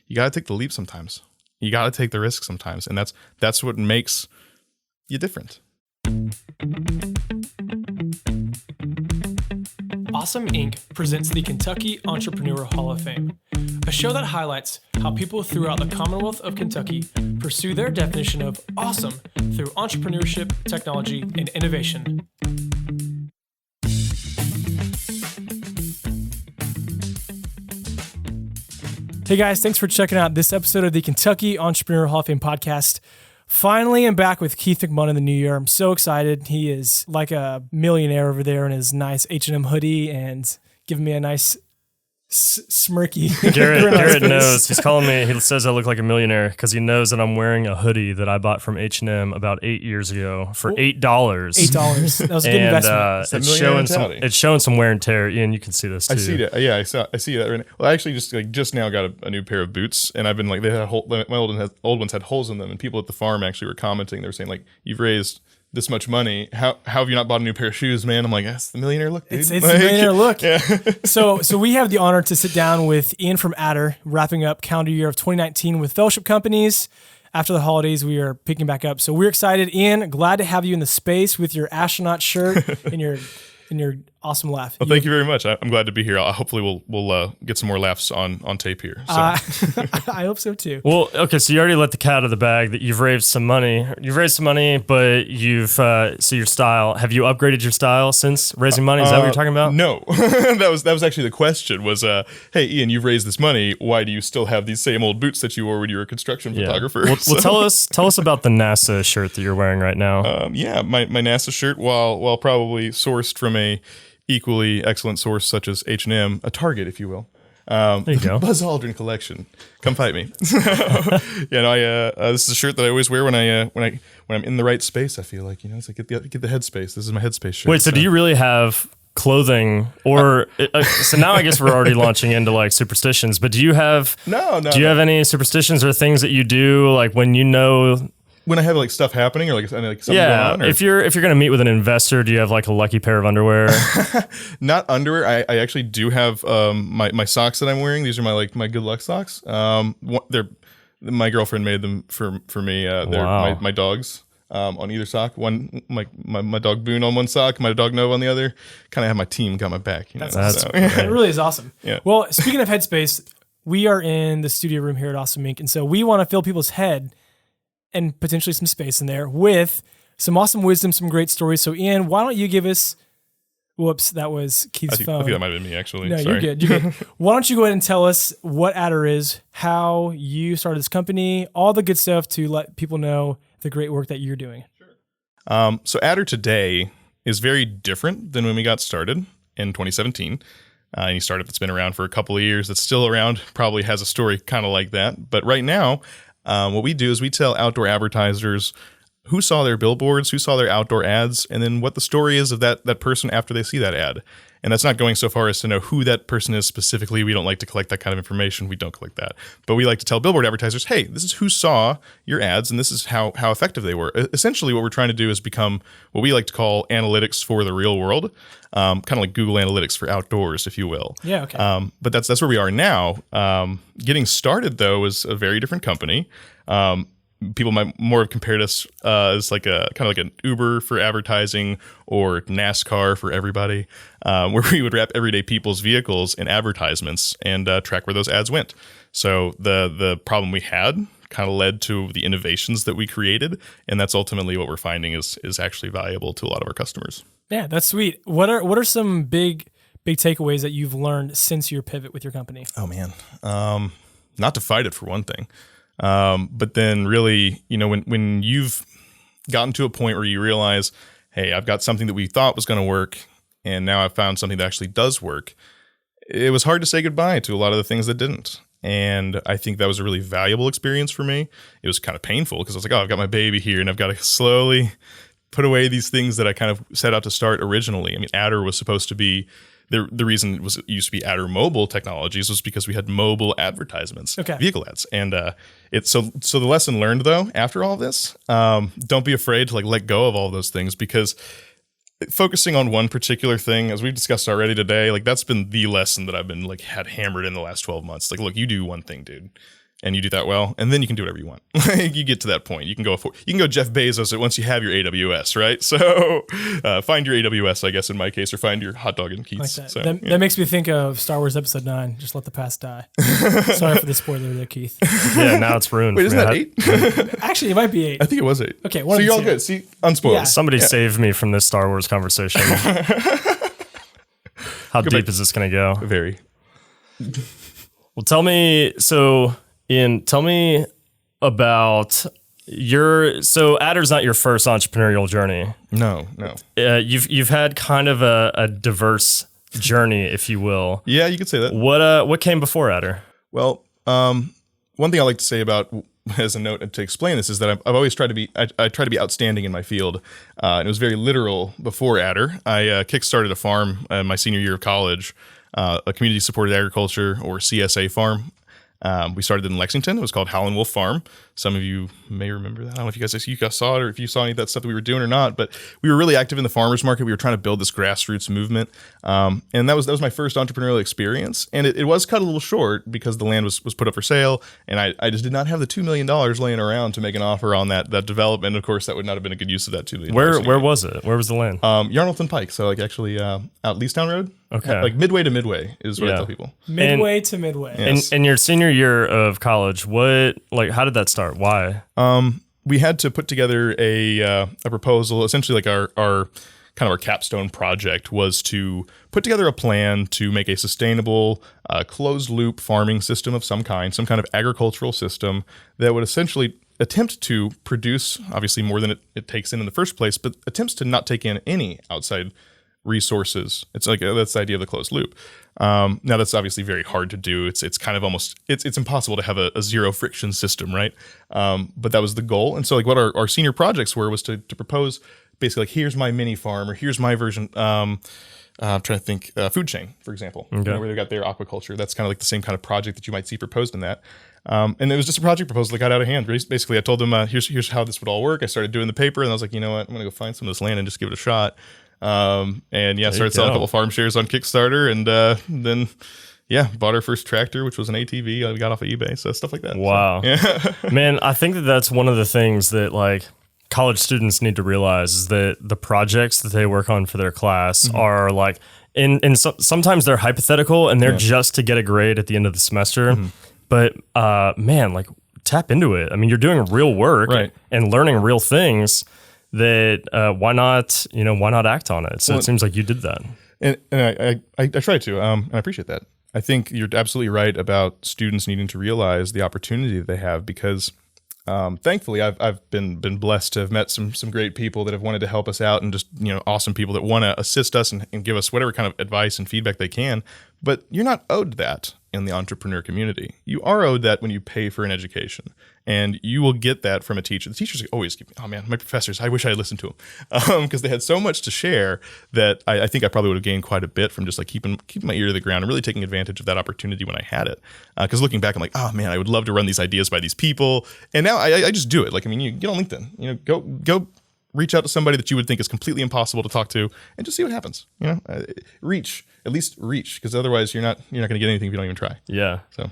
you got to take the leap sometimes. You got to take the risk sometimes. And that's what makes you different. Awesome Inc. presents the Kentucky Entrepreneur Hall of Fame, a show that highlights how people throughout the Commonwealth of Kentucky pursue their definition of awesome through entrepreneurship, technology, and innovation. Hey guys, thanks for checking out this episode of the Kentucky Entrepreneur Hall of Fame podcast. Finally, I'm back with Keith McMunn in the new year. I'm so excited. He is like a millionaire over there in his nice H&M hoodie and giving me a nice smirky. Gerard knows. He's calling me. He says I look like a millionaire because he knows that I'm wearing a hoodie that I bought from H&M about 8 years ago for $8. $8. That was a good investment. It's showing some wear and tear. Ian, you can see this too. I see that. Yeah, I see that right now. Well, I actually just now got a new pair of boots, and I've been like, my old ones had holes in them, and people at the farm actually were commenting. They were saying like, you've raised this much money. How have you not bought a new pair of shoes, man? I'm like, that's the millionaire look, dude. It's the millionaire look. Yeah. So we have the honor to sit down with Ian from Adder, wrapping up calendar year of 2019 with fellowship companies. After the holidays, we are picking back up. So we're excited. Ian, glad to have you in the space with your astronaut shirt and your awesome laugh. Well, thank you very much. I'm glad to be here. Hopefully we'll get some more laughs on tape here. So. I hope so too. Well, okay, so you already let the cat out of the bag that you've raised some money. You've raised some money, but you've so your style. Have you upgraded your style since raising money? Is that what you're talking about? No, that was actually the question. Was hey Ian, you've raised this money. Why do you still have these same old boots that you wore when you were a construction photographer? Well, tell us about the NASA shirt that you're wearing right now. My NASA shirt, while probably sourced from a equally excellent source such as H&M, a Target, if you will. There you go. Buzz Aldrin collection. Come fight me. This is a shirt that I always wear when I'm in the right space. I feel like, it's like get the headspace. This is my headspace shirt. Wait, so do you really have clothing or so now I guess we're already launching into like superstitions, but do you have have any superstitions or things that you do like when I have like stuff happening or like something going on? Or? If you're going to meet with an investor, do you have like a lucky pair of underwear? Not underwear. I actually do have my socks that I'm wearing. These are my good luck socks. They're my girlfriend made them for me. They're my dogs on either sock. One my dog Boone on one sock, my dog Nova on the other. Kind of have my team got my back. It really is awesome. Yeah. Well, speaking of headspace, we are in the studio room here at Awesome Inc. And so we want to fill people's head and potentially some space in there with some awesome wisdom, some great stories. So Ian, why don't you give us, whoops, that was Keith's phone. I think that might have been me actually. No, Sorry. You're good. Why don't you go ahead and tell us what Adder is, how you started this company, all the good stuff to let people know the great work that you're doing. Sure. So Adder today is very different than when we got started in 2017. Any startup that's been around for a couple of years that's still around probably has a story kind of like that. But right now, what we do is we tell outdoor advertisers who saw their billboards, who saw their outdoor ads, and then what the story is of that person after they see that ad. And that's not going so far as to know who that person is specifically. We don't like to collect that kind of information. We don't collect that. But we like to tell billboard advertisers, hey, this is who saw your ads, and this is how effective they were. Essentially, what we're trying to do is become what we like to call analytics for the real world, kind of like Google Analytics for outdoors, if you will. Yeah, okay. But that's where we are now. Getting started, though, is a very different company. People might more have compared us as like a kind of like an Uber for advertising or NASCAR for everybody, where we would wrap everyday people's vehicles in advertisements and track where those ads went. So the problem we had kind of led to the innovations that we created, and that's ultimately what we're finding is actually valuable to a lot of our customers. Yeah, that's sweet. What are some big takeaways that you've learned since your pivot with your company? Oh man, not to fight it for one thing. But then really, when you've gotten to a point where you realize, hey, I've got something that we thought was going to work, and now I've found something that actually does work, it was hard to say goodbye to a lot of the things that didn't. And I think that was a really valuable experience for me. It was kind of painful because I was like, oh, I've got my baby here and I've got to slowly put away these things that I kind of set out to start originally. I mean, Adder was supposed to be the reason it used to be Adder Mobile Technologies was because we had mobile advertisements, vehicle ads. And so the lesson learned though, after all this, don't be afraid to let go of all those things, because focusing on one particular thing, as we've discussed already today, that's been the lesson that I've been had hammered in the last 12 months. Look, you do one thing, dude. and you do that well, and then you can do whatever you want. You get to that point. You can go Jeff Bezos once you have your AWS, right? So find your AWS, I guess, in my case, or find your hot dog and Keith's. Like that. So, That makes me think of Star Wars Episode 9. Just let the past die. Sorry for the spoiler there, Keith. Yeah, now it's ruined. Wait, isn't that 8? Actually, it might be 8. I think it was 8. Okay, so you're all good. See, unspoiled. Yeah. Somebody save me from this Star Wars conversation. How deep is this going to go? Very. Well, tell me, Ian, tell me about so Adder's not your first entrepreneurial journey. No. You've had kind of a diverse journey, if you will. Yeah, you could say that. What came before Adder? Well, one thing I like to say about, as a note to explain this, is that I've always tried to be, I try to be outstanding in my field. And it was very literal before Adder. I kickstarted a farm in my senior year of college, a community supported agriculture, or CSA farm. We started in Lexington. It was called Howlin' Wolf Farm. Some of you may remember that. I don't know if you guys saw it, or if you saw any of that stuff that we were doing or not, but we were really active in the farmers market. We were trying to build this grassroots movement. And that was my first entrepreneurial experience. And it was cut a little short because the land was put up for sale. And I just did not have the $2 million laying around to make an offer on that development. Of course, that would not have been a good use of that $2 million. Where was it? Where was the land? Yarnalton Pike. So like actually out Leestown Road. Okay. Like midway to midway is what I tell people. Midway to midway. Yes. In your senior year of college, how did that start? Why? We had to put together a proposal. Essentially, like our kind of our capstone project was to put together a plan to make a sustainable closed loop farming system of some kind of agricultural system that would essentially attempt to produce obviously more than it takes in the first place, but attempts to not take in any outside resources. It's like that's the idea of the closed loop. Now that's obviously very hard to do. It's kind of almost it's impossible to have a zero friction system, right? But that was the goal. And so like what our senior projects was to propose basically like, here's my mini farm, or here's my version. I'm trying to think, food chain, for example, where they've got their aquaculture. That's kind of like the same kind of project that you might see proposed in that. And it was just a project proposal that got out of hand. Basically, I told them, here's how this would all work. I started doing the paper, and I was like, you know what, I'm going to go find some of this land and just give it a shot. Started selling a couple farm shares on Kickstarter, and then bought our first tractor, which was an ATV. We got off of eBay, so stuff like that. Wow. So, yeah. Man, I think that's one of the things that like college students need to realize is that the projects that they work on for their class are like, sometimes they're hypothetical and they're just to get a grade at the end of the semester. But man, like tap into it. I mean, you're doing real work and learning real things. That why not act on it? So it seems like you did that, and I try to. I appreciate that. I think you're absolutely right about students needing to realize the opportunity that they have, because thankfully I've been blessed to have met some great people that have wanted to help us out, and just awesome people that want to assist us and give us whatever kind of advice and feedback they can. But you're not owed that in the entrepreneur community. You are owed that when you pay for an education, and you will get that from a teacher. The teachers always give me, oh man, my professors, I wish I had listened to them, because they had so much to share that I think I probably would have gained quite a bit from just like keeping my ear to the ground and really taking advantage of that opportunity when I had it. Because looking back, I'm like, oh man, I would love to run these ideas by these people, and now I just do it. Like, I mean, you get on LinkedIn, go reach out to somebody that you would think is completely impossible to talk to, and just see what happens. At least reach, because otherwise you're not going to get anything if you don't even try. Yeah. So,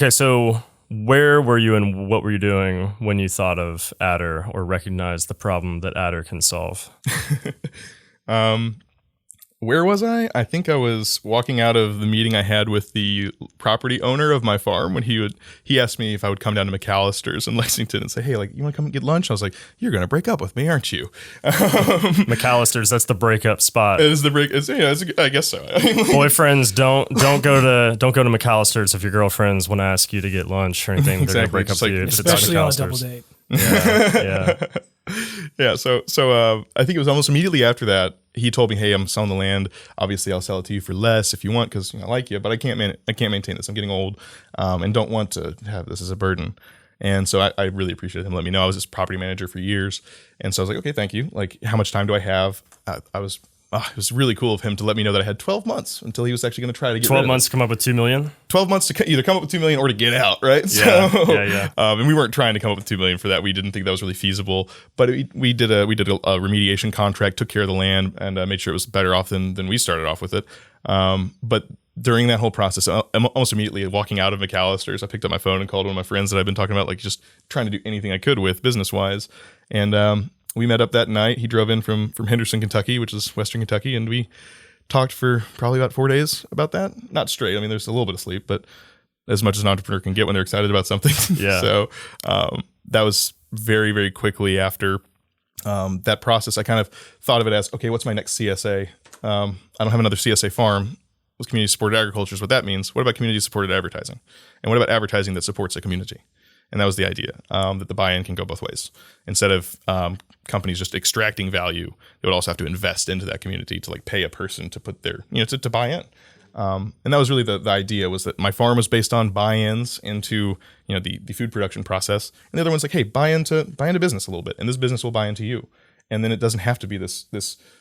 So where were you and what were you doing when you thought of Adder or recognized the problem that Adder can solve? Where was I? I think I was walking out of the meeting I had with the property owner of my farm when he asked me if I would come down to McAllister's in Lexington and say, hey, like, you want to come and get lunch? I was like, you're going to break up with me, aren't you? McAllister's, that's the breakup spot. It is the break. I guess so. Boyfriends, don't go to McAllister's if your girlfriends want to ask you to get lunch or anything. They're going to break up with you. Especially on a double date. Yeah. So I think it was almost immediately after that he told me, "Hey, I'm selling the land. Obviously, I'll sell it to you for less if you want, because I like you, but I can't maintain this. I'm getting old, and don't want to have this as a burden." And so I really appreciated him letting me know. I was his property manager for years, and so I was like, "Okay, thank you. Like, how much time do I have?" It was really cool of him to let me know that I had 12 months until he was actually going to try to get 12 months to come up with $2 million? 12 months to either come up with $2 million or to get out, right? Yeah. And we weren't trying to come up with $2 million for that. We didn't think that was really feasible. But we did a remediation contract, took care of the land, and made sure it was better off than we started off with it. But during that whole process, I'm almost immediately walking out of McAllister's, I picked up my phone and called one of my friends that I've been talking about, like just trying to do anything I could with business wise. And we met up that night. He drove in from Henderson, Kentucky, which is Western Kentucky. And we talked for probably about 4 days about that. Not straight. I mean, there's a little bit of sleep, but as much as an entrepreneur can get when they're excited about something. Yeah. So that was very, very quickly after that process. I kind of thought of it as, okay, what's my next CSA? I don't have another CSA farm. With community supported agriculture is what that means. What about community supported advertising? And what about advertising that supports a community? And that was the idea, that the buy-in can go both ways. Instead of companies just extracting value, they would also have to invest into that community to like pay a person to put their, to buy in. And that was really the idea, was that my farm was based on buy-ins into, the food production process. And the other one's like, hey, buy into business a little bit, and this business will buy into you. And then it doesn't have to be this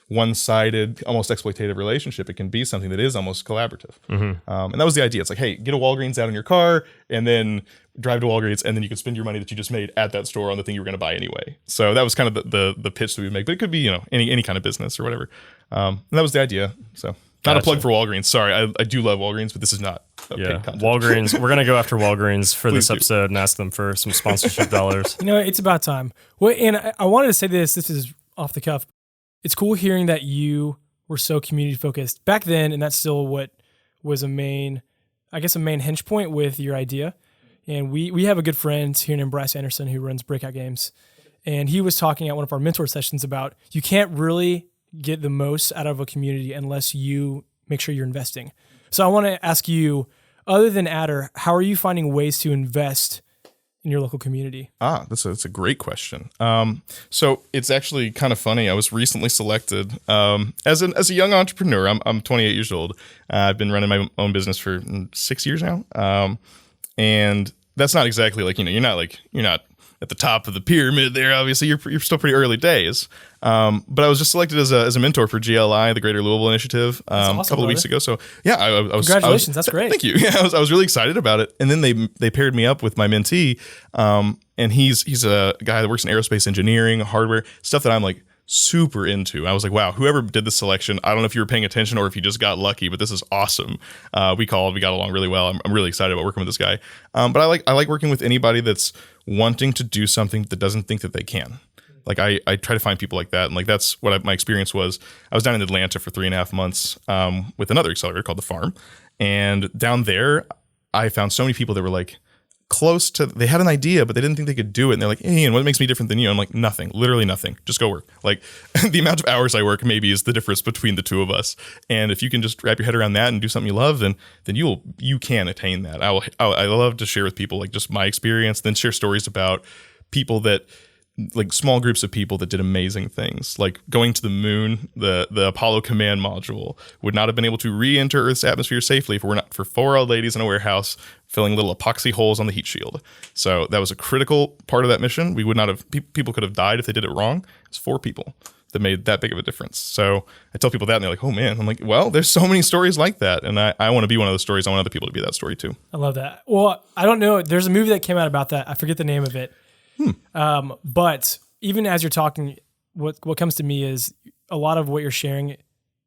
one-sided, almost exploitative relationship. It can be something that is almost collaborative. And that was the idea. It's like, hey, get a Walgreens out in your car and then drive to Walgreens, and then you can spend your money that you just made at that store on the thing you were going to buy anyway. So that was kind of the pitch that we would make. But it could be, any kind of business or whatever. And that was the idea. So not a plug for Walgreens. Sorry, I do love Walgreens, but this is not paid content. Walgreens. We're going to go after Walgreens for this episode and ask them for some sponsorship dollars. It's about time. Well, and I wanted to say this is off the cuff. It's cool hearing that you were so community focused back then, and that's still what was a main hinge point with your idea. And we have a good friend here named Bryce Anderson who runs Breakout Games, and he was talking at one of our mentor sessions about you can't really get the most out of a community unless you make sure you're investing. So I want to ask you, other than Adder, how are you finding ways to invest in your local community? That's a great question. So it's actually kind of funny. I was recently selected as a young entrepreneur. I'm 28 years old. I've been running my own business for 6 years now. And that's not exactly like, you're not at the top of the pyramid there. Obviously, you're still pretty early days. But I was just selected as a mentor for GLI, the Greater Louisville Initiative, awesome, a couple of weeks ago. So yeah, I was. Congratulations, that's great. Thank you. Yeah, I was really excited about it. And then they paired me up with my mentee, and he's a guy that works in aerospace engineering, hardware, stuff that I'm like super into. I was like, wow, whoever did this selection, I don't know if you were paying attention or if you just got lucky, but this is awesome. We got along really well. I'm really excited about working with this guy. But I like working with anybody that's wanting to do something that doesn't think that they can. Like I try to find people like that. And like, that's what my experience was. I was down in Atlanta for 3.5 months with another accelerator called The Farm. And down there, I found so many people that were like, they had an idea, but they didn't think they could do it. And they're like, hey, Ian, what makes me different than you? I'm like, nothing, literally nothing. Just go work. Like the amount of hours I work maybe is the difference between the two of us. And if you can just wrap your head around that and do something you love, then you can attain that. I love to share with people like just my experience, then share stories about people that, like small groups of people that did amazing things, like going to the moon. The Apollo command module would not have been able to re-enter Earth's atmosphere safely if it were not for 4 old ladies in a warehouse filling little epoxy holes on the heat shield. So that was a critical part of that mission. We would not have, people could have died if they did it wrong. It's 4 people that made that big of a difference. So I tell people that and they're like, oh man. I'm like, well, there's so many stories like that. And I want to be one of those stories. I want other people to be that story too. I love that. Well, I don't know. There's a movie that came out about that. I forget the name of it. But even as you're talking, what comes to me is a lot of what you're sharing,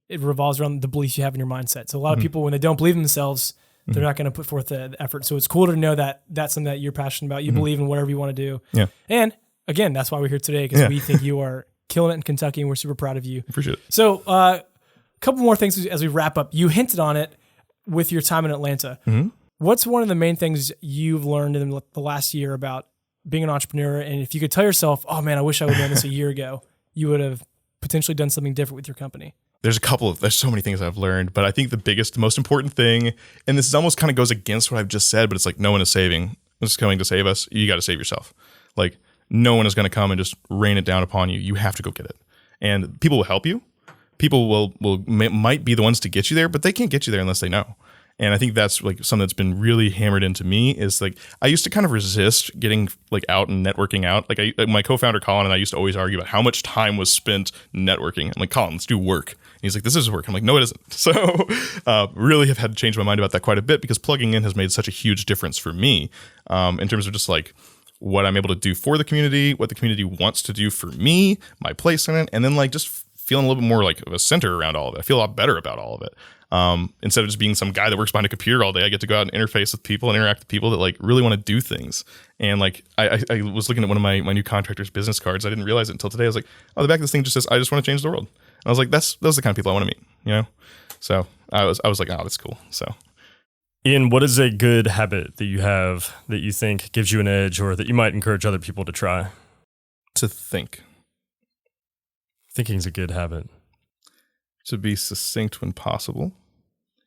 it revolves around the beliefs you have in your mindset. So a lot of people, when they don't believe in themselves, they're not going to put forth the effort. So it's cool to know that that's something that you're passionate about. You believe in whatever you want to do. Yeah. And again, that's why we're here today, because we think you are killing it in Kentucky and we're super proud of you. Appreciate it. So a couple more things as we wrap up. You hinted on it with your time in Atlanta. What's one of the main things you've learned in the last year about being an entrepreneur? And if you could tell yourself, oh man, I wish I would have done this a year ago, you would have potentially done something different with your company. There's so many things I've learned, but I think the most important thing, and this is almost kind of goes against what I've just said, but it's like, no one is coming to save us. You got to save yourself. Like no one is going to come and just rain it down upon you. You have to go get it. And people will help you. People might be the ones to get you there, but they can't get you there unless they know. And I think that's like something that's been really hammered into me is like, I used to kind of resist getting like out and networking out. Like my co-founder, Colin, and I used to always argue about how much time was spent networking. I'm like, Colin, let's do work. And he's like, this is work. I'm like, no, it isn't. So really have had to change my mind about that quite a bit because plugging in has made such a huge difference for me in terms of just like what I'm able to do for the community, what the community wants to do for me, my place in it, and then like just feeling a little bit more like of a center around all of it. I feel a lot better about all of it. Instead of just being some guy that works behind a computer all day, I get to go out and interface with people and interact with people that like really want to do things. And like I was looking at one of my new contractor's business cards. I didn't realize it until today. I was like, oh, the back of this thing just says, I just want to change the world. And I was like, those are the kind of people I want to meet, you know? So I was like, oh, that's cool. So Ian, what is a good habit that you have that you think gives you an edge or that you might encourage other people to try? to think. Thinking is a good habit. To be succinct when possible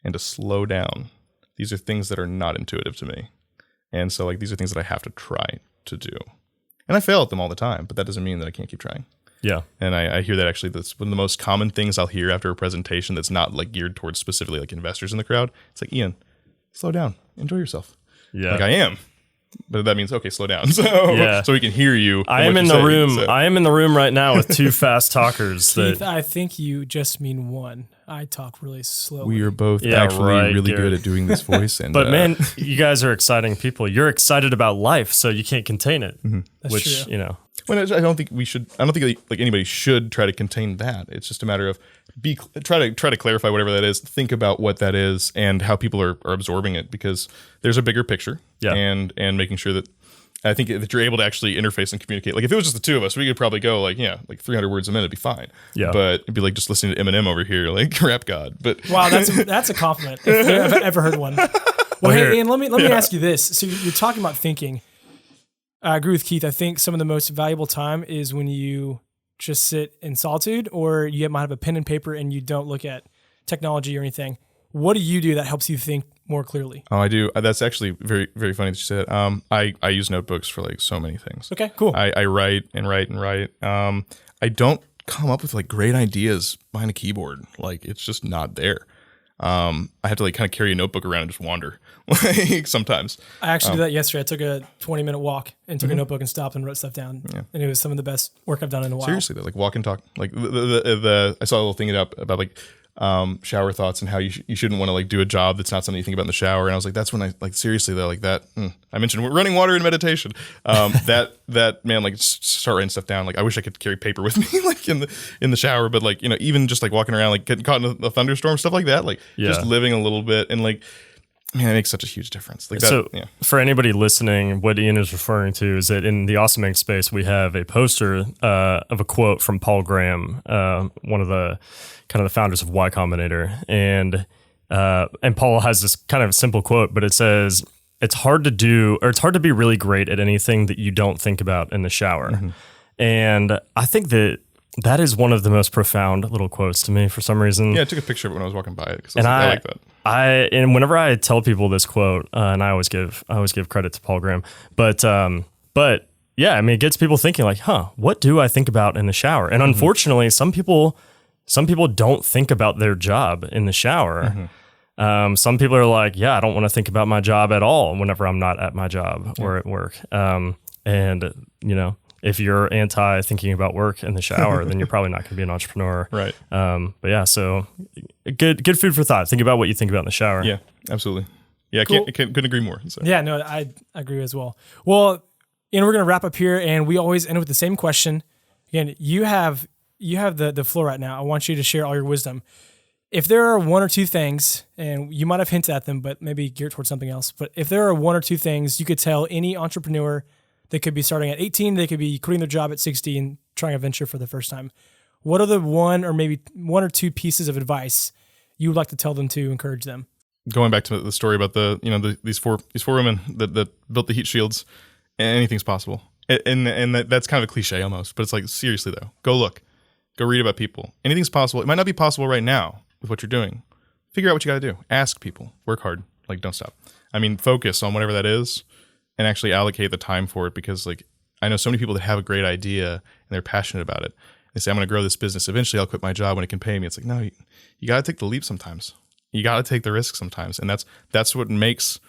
and to slow down. These are things that are not intuitive to me. And so like these are things that I have to try to do. And I fail at them all the time, but that doesn't mean that I can't keep trying. Yeah. And I hear that actually that's one of the most common things I'll hear after a presentation that's not like geared towards specifically like investors in the crowd. It's like, Ian, slow down, enjoy yourself. Yeah. Like I am. But that means, okay, slow down. So we can hear you. I am in the room. So. I am in the room right now with two fast talkers. Keith, I think you just mean one. I talk really slowly. We are both actually really good at doing this voice. And but man, you guys are exciting people. You're excited about life, so you can't contain it. Mm-hmm. That's which, true. you know. Well, I don't think we should. I don't think like anybody should try to contain that. It's just a matter of try to clarify whatever that is. Think about what that is and how people are absorbing it, because there's a bigger picture. Yeah. And making sure that I think that you're able to actually interface and communicate. Like if it was just the two of us, we could probably go like 300 words a minute, it'd be fine. Yeah. But it'd be like just listening to Eminem over here, like rap god. But wow, that's a compliment if I've ever heard one. Well, hey, Ian, let me ask you this. So you're talking about thinking. I agree with Keith. I think some of the most valuable time is when you just sit in solitude, or you might have a pen and paper and you don't look at technology or anything. What do you do that helps you think more clearly? Oh, I do. That's actually very, very funny that you said. I use notebooks for like so many things. Okay, cool. I write and write and write. I don't come up with like great ideas behind a keyboard. Like it's just not there. I have to like kind of carry a notebook around and just wander like sometimes. I actually did that yesterday. I took a 20-minute walk and took a notebook and stopped and wrote stuff down. Yeah. And it was some of the best work I've done in a while. Seriously, though, like walk and talk. Like the I saw a little thing about like shower thoughts and how you shouldn't want to like do a job that's not something you think about in the shower. And I was like, that's when I like seriously though, like that. I mentioned running water and meditation. That man, like start writing stuff down. Like I wish I could carry paper with me like in the shower, but like even just like walking around, like getting caught in a thunderstorm, stuff like that. Like just living a little bit and like. Man, it makes such a huge difference. Like that, so, for anybody listening, what Ian is referring to is that in the Awesome Inc. space, we have a poster of a quote from Paul Graham, one of the kind of the founders of Y Combinator, and Paul has this kind of simple quote, but it says, "It's hard to be really great at anything that you don't think about in the shower," and I think that is one of the most profound little quotes to me for some reason. Yeah, I took a picture of it when I was walking by it because I like that. And whenever I tell people this quote, and I always give credit to Paul Graham, but yeah, I mean, it gets people thinking like, what do I think about in the shower? And unfortunately, some people don't think about their job in the shower. Some people are like, I don't want to think about my job at all whenever I'm not at my job or at work. And if you're anti thinking about work in the shower, then you're probably not going to be an entrepreneur. Right. But yeah, so good food for thought. Think about what you think about in the shower. Yeah, absolutely. Yeah, cool. Couldn't agree more. So. Yeah, no, I agree as well. Well, we're going to wrap up here, and we always end with the same question. Again, you have the floor right now. I want you to share all your wisdom. If there are one or two things, and you might have hinted at them, but maybe geared towards something else, but if there are one or two things you could tell any entrepreneur, they could be starting at 18, they could be quitting their job at 60 and trying a venture for the first time, what are the one or two pieces of advice you would like to tell them to encourage them? Going back to the story about these four women that built the heat shields, anything's possible. And that's kind of a cliche almost, but it's like, seriously though, go look, go read about people. Anything's possible. It might not be possible right now with what you're doing. Figure out what you got to do. Ask people, work hard, like don't stop. I mean, focus on whatever that is and actually allocate the time for it, because like I know so many people that have a great idea and they're passionate about it. They say, I'm going to grow this business. Eventually I'll quit my job when it can pay me. It's like, no, you got to take the leap sometimes. You got to take the risk sometimes. And that's what makes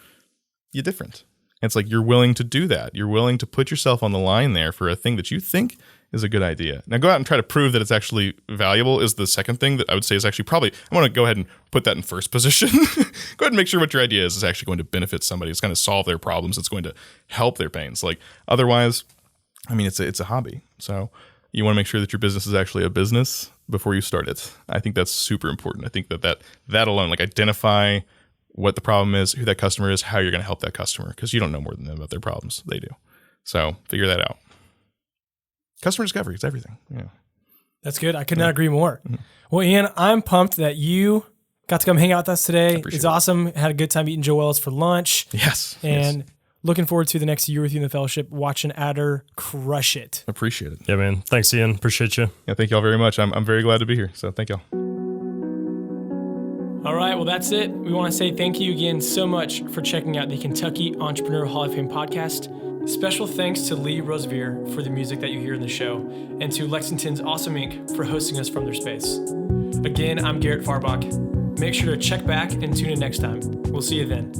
you different. And it's like, you're willing to do that. You're willing to put yourself on the line there for a thing that you think is a good idea. Now go out and try to prove that it's actually valuable is the second thing that I would say is actually probably, I want to go ahead and put that in first position. Go ahead and make sure what your idea is actually going to benefit somebody. It's going to solve their problems. It's going to help their pains. Like otherwise, I mean, it's a hobby. So you want to make sure that your business is actually a business before you start it. I think that's super important. I think that alone, like identify what the problem is, who that customer is, how you're going to help that customer, because you don't know more than them about their problems. They do. So figure that out. Customer discovery, it's everything. Yeah. That's good. I could not agree more. Well, Ian, I'm pumped that you got to come hang out with us today. It's awesome. Had a good time eating Joel's for lunch. Yes. And looking forward to the next year with you in the fellowship, watching Adder crush it. Appreciate it. Yeah, man. Thanks, Ian. Appreciate you. Yeah, thank y'all very much. I'm very glad to be here. So thank y'all. All right, well, that's it. We want to say thank you again so much for checking out the Kentucky Entrepreneur Hall of Fame podcast. Special thanks to Lee Rosevier for the music that you hear in the show, and to Lexington's Awesome Inc. for hosting us from their space. Again, I'm Garrett Farbach. Make sure to check back and tune in next time. We'll see you then.